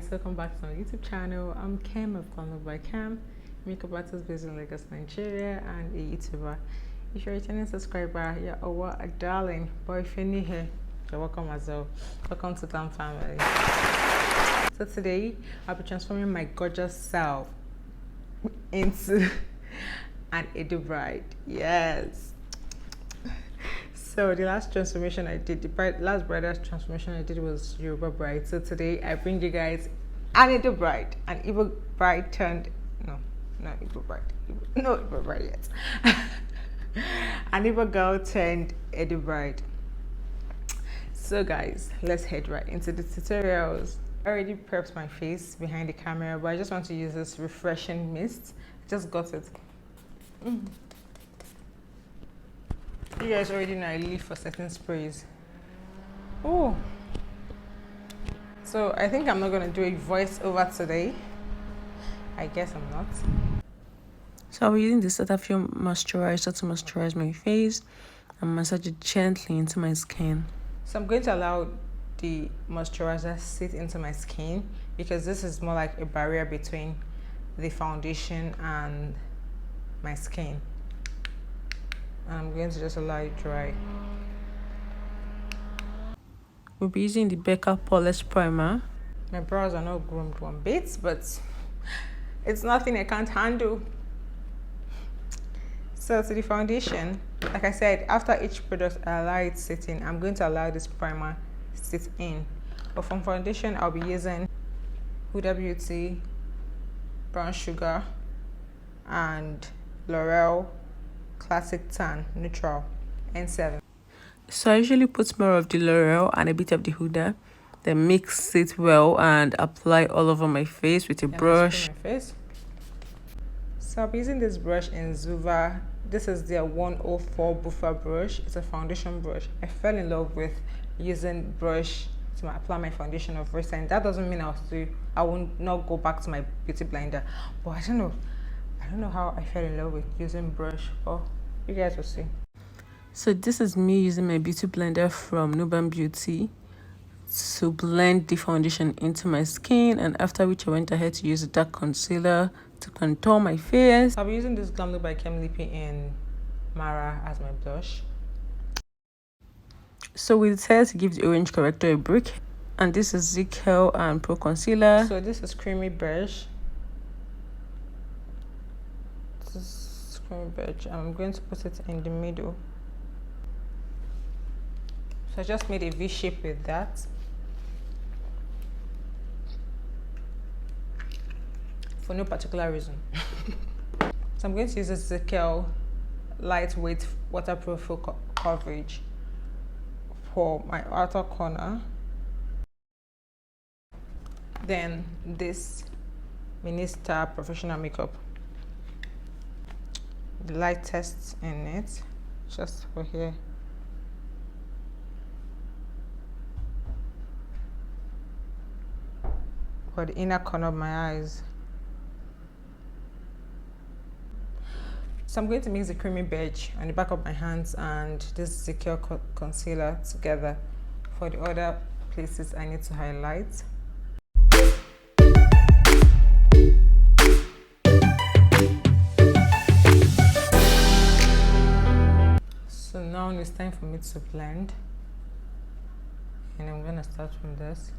guys, welcome back to my YouTube channel. I'm Kim of Glamlookbykem, makeup artist based in Lagos, Nigeria, and a YouTuber. If you're a channel subscriber, you're a darling. But if you're new here, you're welcome as well. Welcome to Glam family. So today, I'll be transforming my gorgeous self into an Edo bride. Yes. So the last transformation I did, last bridal transformation I did was Yoruba bride. So today I bring you guys an Edo bride, an Igbo bride turned, no, not Igbo bride, no Igbo bride yet. An Igbo girl turned Edo bride. So guys, let's head right into the tutorials. I already prepped my face behind the camera, but I just want to use this refreshing mist. I just got it. You guys already know I live for certain sprays. Oh, so I think I'm not gonna do a voiceover today. I guess I'm not. So I'll be using the cetaphil moisturizer to moisturize my face and massage it gently into my skin. So I'm going to allow the moisturizer sit into my skin because this is more like a barrier between the foundation and my skin. And I'm going to just allow it dry. We'll be using the Becca Polish Primer. My brows are not groomed one bit, but it's nothing I can't handle. So to the foundation, like I said, after each product I allow it sit in, I'm going to allow this primer sit in. But from foundation, I'll be using Huda Beauty, Brown Sugar, and L'Oreal Classic Tan Neutral N7. So I usually put more of the L'Oreal and a bit of the Huda, then mix it well and apply all over my face with a brush. So I'll be using this brush in Juvia. This is their 104 buffer brush. It's a foundation brush. I fell in love with using brush to apply my foundation of recent. That doesn't mean I will not go back to my beauty blender, but I don't know how I fell in love with using brush, but you guys will see. So this is me using my beauty blender from Nuban Beauty to blend the foundation into my skin, and after which I went ahead to use a dark concealer to contour my face. I'll be using this Glamlookbykem Lippies in Merak as my blush. So we decided to give the orange corrector a break, and this is Zikel and Pro Concealer. So this is creamy beige. I'm going to put it in the middle. So I just made a V shape with that. For no particular reason. So I'm going to use this Zikel lightweight waterproof coverage for my outer corner. Then this Mini-star professional makeup. The lightest in it, just for here. For the inner corner of my eyes. So I'm going to mix the creamy beige on the back of my hands and this Zikel concealer together for the other places I need to highlight. So now it's time for me to blend, and I'm going to start from this.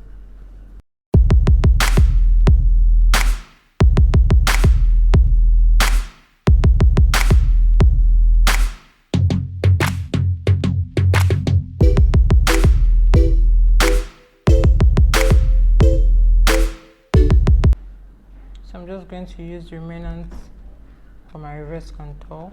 So I'm just going to use the remnants for my reverse contour.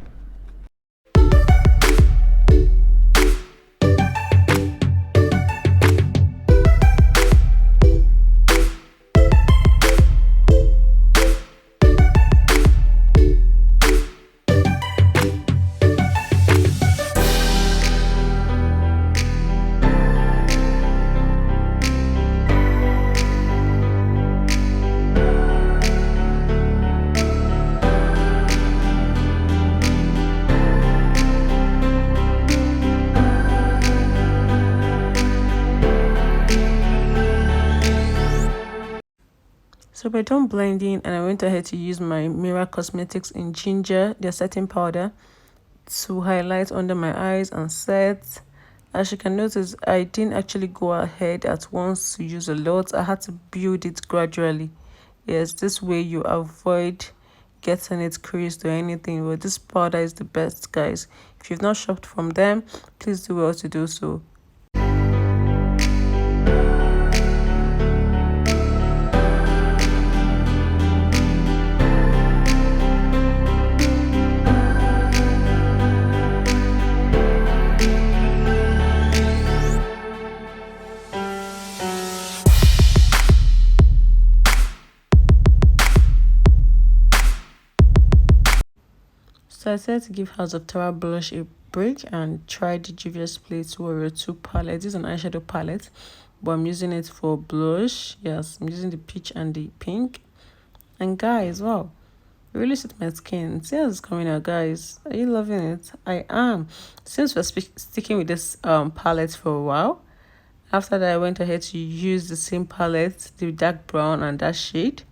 So we're done blending, and I went ahead to use my Merak Cosmetics in Ginger, their setting powder, to highlight under my eyes and set. As you can notice, I didn't actually go ahead at once to use a lot. I had to build it gradually. Yes, this way you avoid getting it creased or anything. But this powder is the best, guys. If you've not shopped from them, please do well to do so. So I decided to give House of Terra blush a break and try the Juvia Split Warrior 2 palette. This is an eyeshadow palette, but I'm using it for blush. Yes, I'm using the peach and the pink. And guys, wow, it really suits my skin. See how it's coming out, guys. Are you loving it? I am. Since we're sticking with this palette for a while, after that I went ahead to use the same palette, the dark brown and that shade,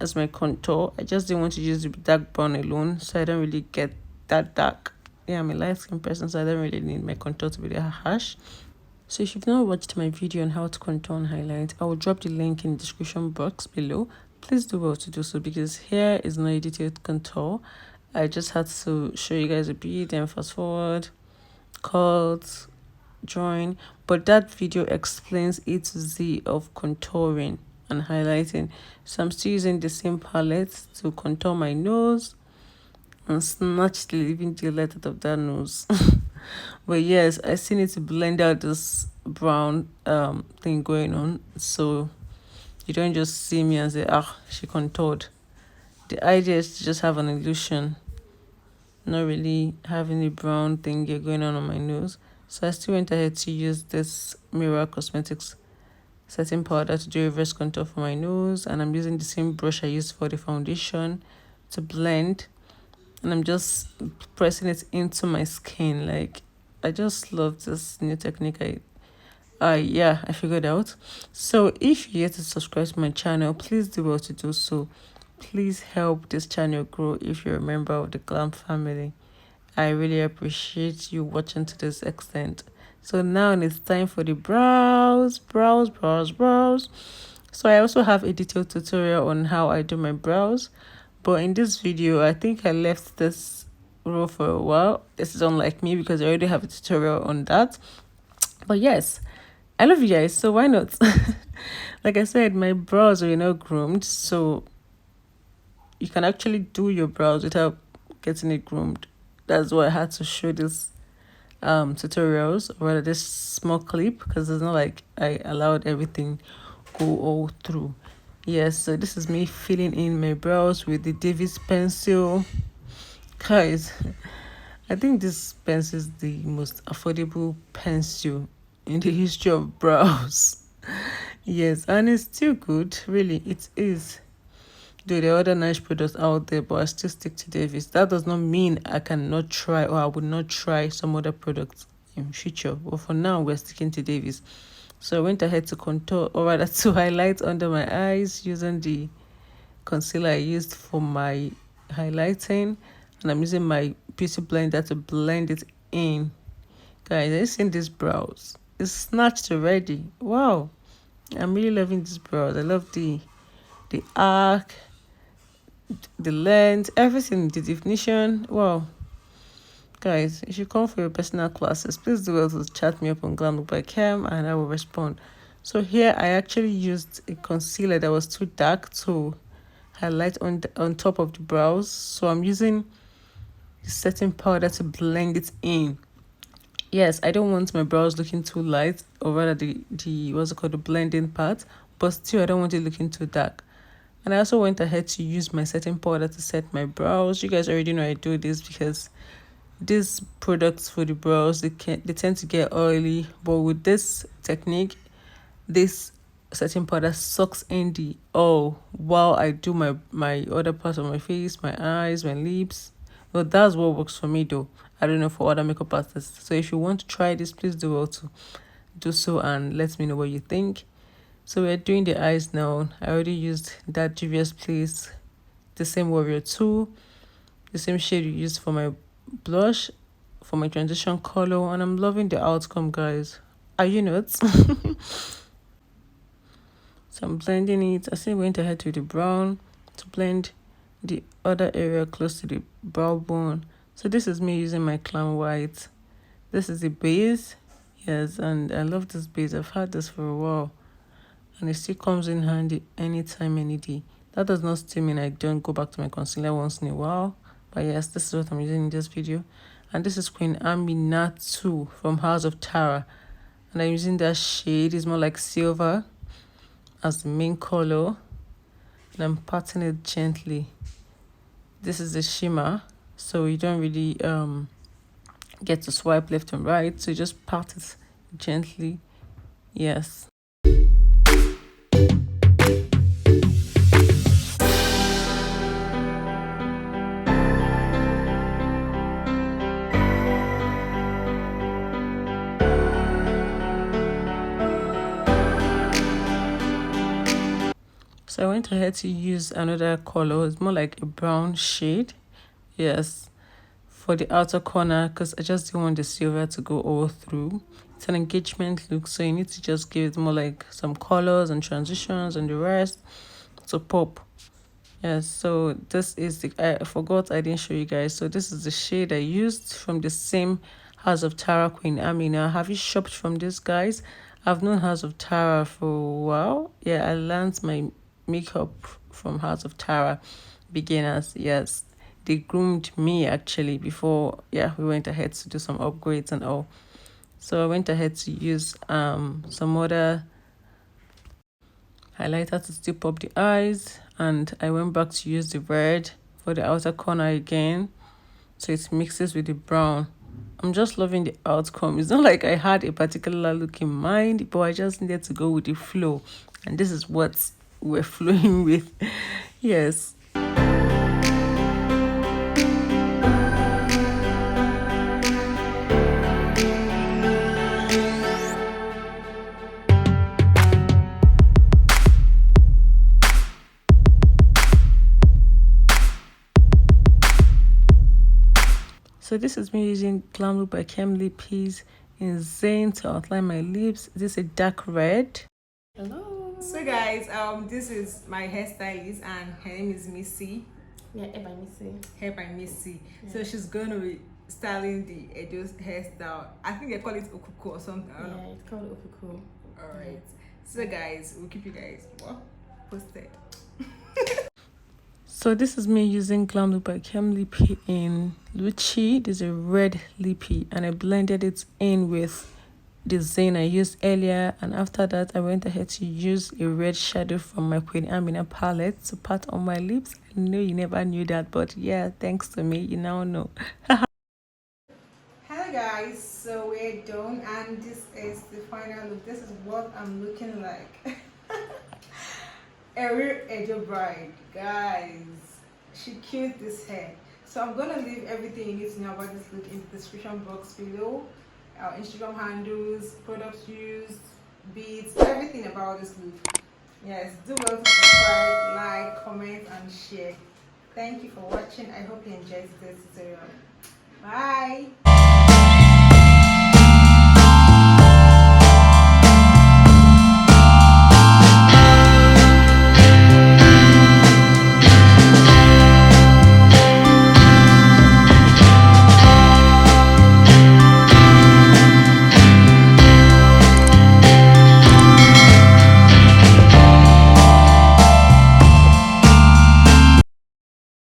as my contour. I just didn't want to use the dark brown alone, so I don't really get that dark. Yeah, I'm a light skin person, so I don't really need my contour to be that harsh. So if you've not watched my video on how to contour and highlight, I will drop the link in the description box below. Please do well to do so, because here is not a detailed contour. I just had to show you guys a bit, then fast forward, cut, join. But that video explains A to Z of contouring and highlighting. So I'm still using the same palette to contour my nose and snatch the living daylight out of that nose. But yes, I still need to blend out this brown thing going on, so you don't just see me and say, ah, she contoured. The idea is to just have an illusion, not really having a brown thing going on my nose. So I still went ahead to use this Merak Cosmetics setting powder to do reverse contour for my nose, and I'm using the same brush I used for the foundation to blend, and I'm just pressing it into my skin. Like, I just love this new technique. I figured out. So if you're yet to subscribe to my channel, please do well to do so. Please help this channel grow if you're a member of the Glam family. I really appreciate you watching to this extent. So now it's time for the brows. So I also have a detailed tutorial on how I do my brows, but in this video I think I left this row for a while. This is unlike me because I already have a tutorial on that. But yes, I love you guys, so why not? Like I said, my brows are not groomed, so you can actually do your brows without getting it groomed. That's why I had to show this tutorials, or rather this small clip, because it's not like I allowed everything go all through. Yes, so this is me filling in my brows with the Davis pencil. Guys, I think this pencil is the most affordable pencil in the history of brows. Yes, and it's still good, really, it is. There are other nice products out there, but I still stick to Davis. That does not mean I cannot try, or I would not try some other products in future. But for now, we're sticking to Davis. So I went ahead to contour, or rather to highlight under my eyes using the concealer I used for my highlighting. And I'm using my beauty blender to blend it in. Guys, have you seen these brows? It's snatched already. Wow. I'm really loving these brows. I love the arc, the length, everything, the definition. Wow. Guys, if you come for your personal classes, please do well to chat me up on Glamlookbykem and I will respond. So here I actually used a concealer that was too dark to highlight on top of the brows. So I'm using the setting powder to blend it in. Yes, I don't want my brows looking too light, or rather the what's it called, the blending part, but still I don't want it looking too dark. And I also went ahead to use my setting powder to set my brows. You guys already know I do this because these products for the brows, they tend to get oily, but with this technique, this setting powder sucks in the oil while I do my other parts of my face, my eyes, my lips. Well, that's what works for me though. I don't know for other makeup artists. So if you want to try this, please do well to do so and let me know what you think. So we're doing the eyes now. I already used that Juvia's Place, the same Warrior 2, the same shade you used for my blush, for my transition color, and I'm loving the outcome, guys. Are you not? So I'm blending it. I still went ahead with the brown to blend the other area close to the brow bone. So this is me using my Clown White. This is the base. Yes, and I love this base. I've had this for a while. And it still comes in handy anytime, any day. That does not still mean I don't go back to my concealer once in a while. But yes, this is what I'm using in this video. And this is Queen Amina 2 from House of Tara. And I'm using that shade. It's more like silver as the main color. And I'm patting it gently. This is the shimmer. So you don't really get to swipe left and right. So you just pat it gently. Yes. So I went ahead to use another color. It's more like a brown shade. Yes. For the outer corner, because I just didn't want the silver to go all through. It's an engagement look, so you need to just give it more like some colors and transitions and the rest to pop. Yes, so this is the, I forgot I didn't show you guys. So this is the shade I used from the same House of Tara Queen Amina. Have you shopped from this, guys? I've known House of Tara for a while. Yeah, I learned my makeup from House of Tara beginners. Yes, they groomed me actually before. Yeah, we went ahead to do some upgrades and all. So I went ahead to use some other highlighter to still pop the eyes, and I went back to use the red for the outer corner again, so it mixes with the brown. I'm just loving the outcome. It's not like I had a particular look in mind, but I just needed to go with the flow, and this is what we're flowing with. Yes. So this is me using Glamlookbykem Lippies in Zine to outline my lips. This is a dark red. Hello. So guys, this is my hairstylist and her name is Missy. Yeah, Hair by Missy. Hair by Missy. Yeah. So she's going to be styling the Edo's hairstyle. I think they call it okuku or something. I don't know. It's called Okuku. Alright. So guys, we'll keep you guys posted. So this is me using Glamlookbykem Lippy in Loochey. This is a red lippy, and I blended it in with the Zine I used earlier, and after that I went ahead to use a red shadow from my Queen Amina palette to pat on my lips. I know you never knew that, but yeah, thanks to me, you now know. Hello guys, so we're done and this is the final look. This is what I'm looking like. A real Edo bride, guys. She killed this hair. So I'm gonna leave everything you need to know about this look in the description box below. Our Instagram handles, products used, beads, everything about this look. Yes, do well to subscribe, like, comment and share. Thank you for watching. I hope you enjoyed this tutorial. Bye.